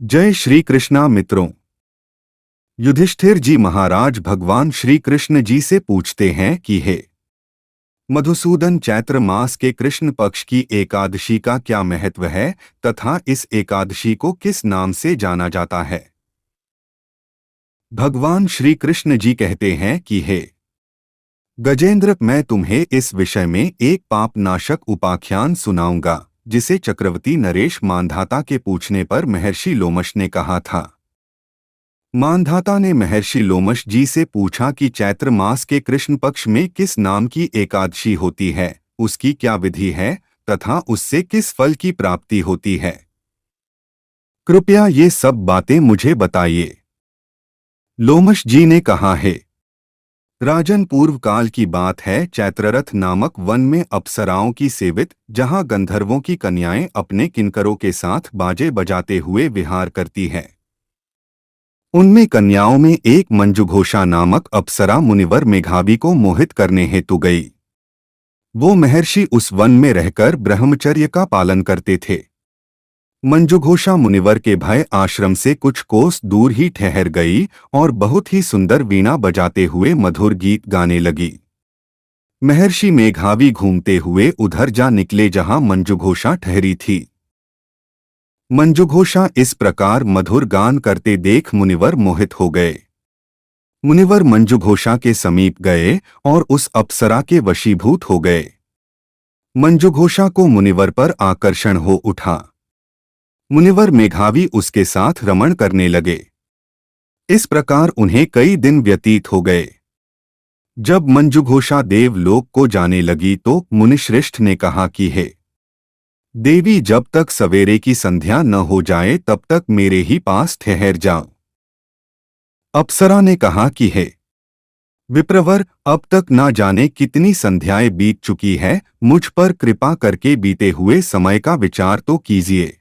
जय श्री कृष्णा मित्रों। युधिष्ठिर जी महाराज भगवान श्री कृष्ण जी से पूछते हैं कि हे मधुसूदन, चैत्र मास के कृष्ण पक्ष की एकादशी का क्या महत्व है तथा इस एकादशी को किस नाम से जाना जाता है। भगवान श्री कृष्ण जी कहते हैं कि हे गजेंद्र, मैं तुम्हें इस विषय में एक पापनाशक उपाख्यान सुनाऊंगा जिसे चक्रवर्ती नरेश मांधाता के पूछने पर महर्षि लोमश ने कहा था। मांधाता ने महर्षि लोमश जी से पूछा कि चैत्र मास के कृष्ण पक्ष में किस नाम की एकादशी होती है, उसकी क्या विधि है तथा उससे किस फल की प्राप्ति होती है। कृपया ये सब बातें मुझे बताइए। लोमश जी ने कहा है, राजन, पूर्व काल की बात है। चैत्ररथ नामक वन में अप्सराओं की सेवित, जहां गंधर्वों की कन्याएं अपने किंकरों के साथ बाजे बजाते हुए विहार करती हैं। उनमें कन्याओं में एक मंजुघोषा नामक अप्सरा मुनिवर मेघावी को मोहित करने हेतु गई। वो महर्षि उस वन में रहकर ब्रह्मचर्य का पालन करते थे। मंजुघोषा मुनिवर के भय आश्रम से कुछ कोस दूर ही ठहर गई और बहुत ही सुंदर वीणा बजाते हुए मधुर गीत गाने लगी। महर्षि मेघावी घूमते हुए उधर जा निकले जहां मंजुघोषा ठहरी थी। मंजुघोषा इस प्रकार मधुर गान करते देख मुनिवर मोहित हो गए। मुनिवर मंजुघोषा के समीप गए और उस अप्सरा के वशीभूत हो गए। मंजुघोषा को मुनिवर पर आकर्षण हो उठा। मुनिवर मेघावी उसके साथ रमण करने लगे। इस प्रकार उन्हें कई दिन व्यतीत हो गए। जब मंजुघोषा देवलोक को जाने लगी तो मुनिश्रेष्ठ ने कहा कि हे देवी, जब तक सवेरे की संध्या न हो जाए तब तक मेरे ही पास ठहर जाओ। अप्सरा ने कहा कि हे विप्रवर, अब तक ना जाने कितनी संध्याएं बीत चुकी है, मुझ पर कृपा करके बीते हुए समय का विचार तो कीजिए।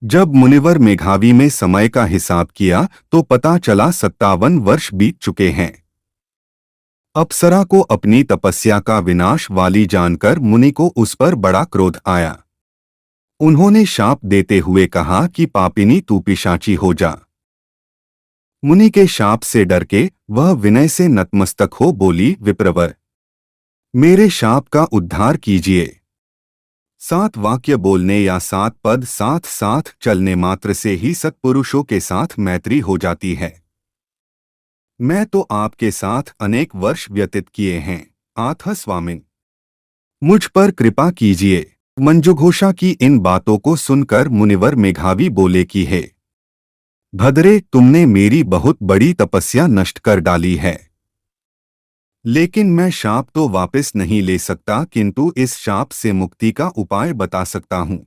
जब मुनिवर मेघावी में समय का हिसाब किया तो पता चला 57 वर्ष बीत चुके हैं। अप्सरा को अपनी तपस्या का विनाश वाली जानकर मुनि को उस पर बड़ा क्रोध आया। उन्होंने शाप देते हुए कहा कि पापिनी, तू पिशाची हो जा। मुनि के शाप से डर के वह विनय से नतमस्तक हो बोली, विप्रवर, मेरे शाप का उद्धार कीजिए। 7 वाक्य बोलने या 7 पद साथ साथ चलने मात्र से ही सत्पुरुषों के साथ मैत्री हो जाती है। मैं तो आपके साथ अनेक वर्ष व्यतीत किए हैं, आथ स्वामिन, मुझ पर कृपा कीजिए। मंजुघोषा की इन बातों को सुनकर मुनिवर मेघावी बोले कि हे भद्रे, तुमने मेरी बहुत बड़ी तपस्या नष्ट कर डाली है। लेकिन मैं शाप तो वापस नहीं ले सकता, किंतु इस शाप से मुक्ति का उपाय बता सकता हूँ।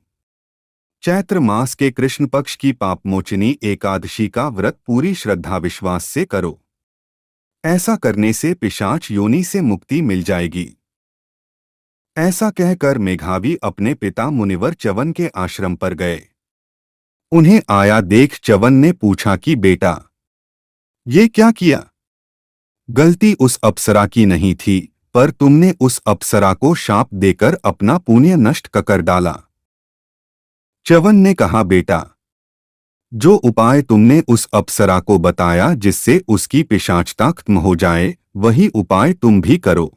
चैत्र मास के कृष्ण पक्ष की पापमोचनी एकादशी का व्रत पूरी श्रद्धा विश्वास से करो। ऐसा करने से पिशाच योनि से मुक्ति मिल जाएगी। ऐसा कहकर मेघावी अपने पिता मुनिवर च्यवन के आश्रम पर गए। उन्हें आया देख च्यवन ने पूछा कि बेटा, ये क्या किया? गलती उस अप्सरा की नहीं थी, पर तुमने उस अप्सरा को शाप देकर अपना पुण्य नष्ट कर डाला। च्यवन ने कहा, बेटा, जो उपाय तुमने उस अप्सरा को बताया जिससे उसकी पिशाचता खत्म हो जाए, वही उपाय तुम भी करो।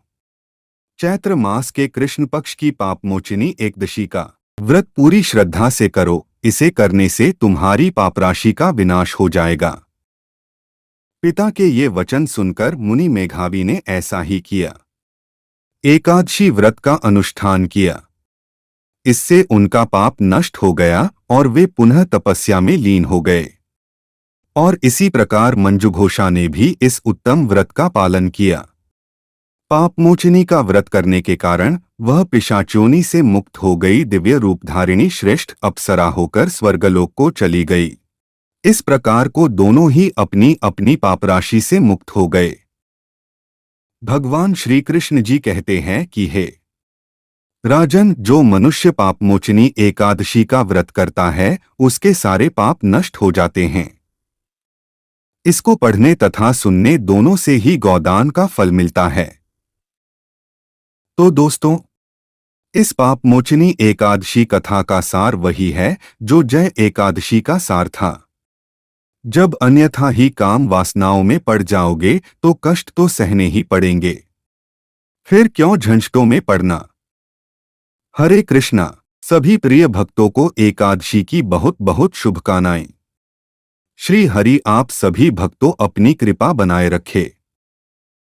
चैत्र मास के कृष्ण पक्ष की पापमोचनी एकदशी का व्रत पूरी श्रद्धा से करो। इसे करने से तुम्हारी पापराशि का विनाश हो जाएगा। पिता के ये वचन सुनकर मुनि मेघावी ने ऐसा ही किया। एकादशी व्रत का अनुष्ठान किया। इससे उनका पाप नष्ट हो गया और वे पुनः तपस्या में लीन हो गए। और इसी प्रकार मंजुघोषा ने भी इस उत्तम व्रत का पालन किया। पापमोचनी का व्रत करने के कारण वह पिशाचोनी से मुक्त हो गई, दिव्य रूपधारिणी श्रेष्ठ अप्सरा होकर स्वर्गलोक को चली गई। इस प्रकार को दोनों ही अपनी अपनी पापराशि से मुक्त हो गए। भगवान श्री कृष्ण जी कहते हैं कि हे राजन, जो मनुष्य पापमोचनी एकादशी का व्रत करता है उसके सारे पाप नष्ट हो जाते हैं। इसको पढ़ने तथा सुनने दोनों से ही गोदान का फल मिलता है। तो दोस्तों, इस पाप मोचनी एकादशी कथा का सार वही है जो जय एकादशी का सार था। जब अन्यथा ही काम वासनाओं में पड़ जाओगे तो कष्ट तो सहने ही पड़ेंगे, फिर क्यों झंझटों में पड़ना। हरे कृष्णा। सभी प्रिय भक्तों को एकादशी की बहुत बहुत शुभकामनाएं। श्री हरि आप सभी भक्तों अपनी कृपा बनाए रखे।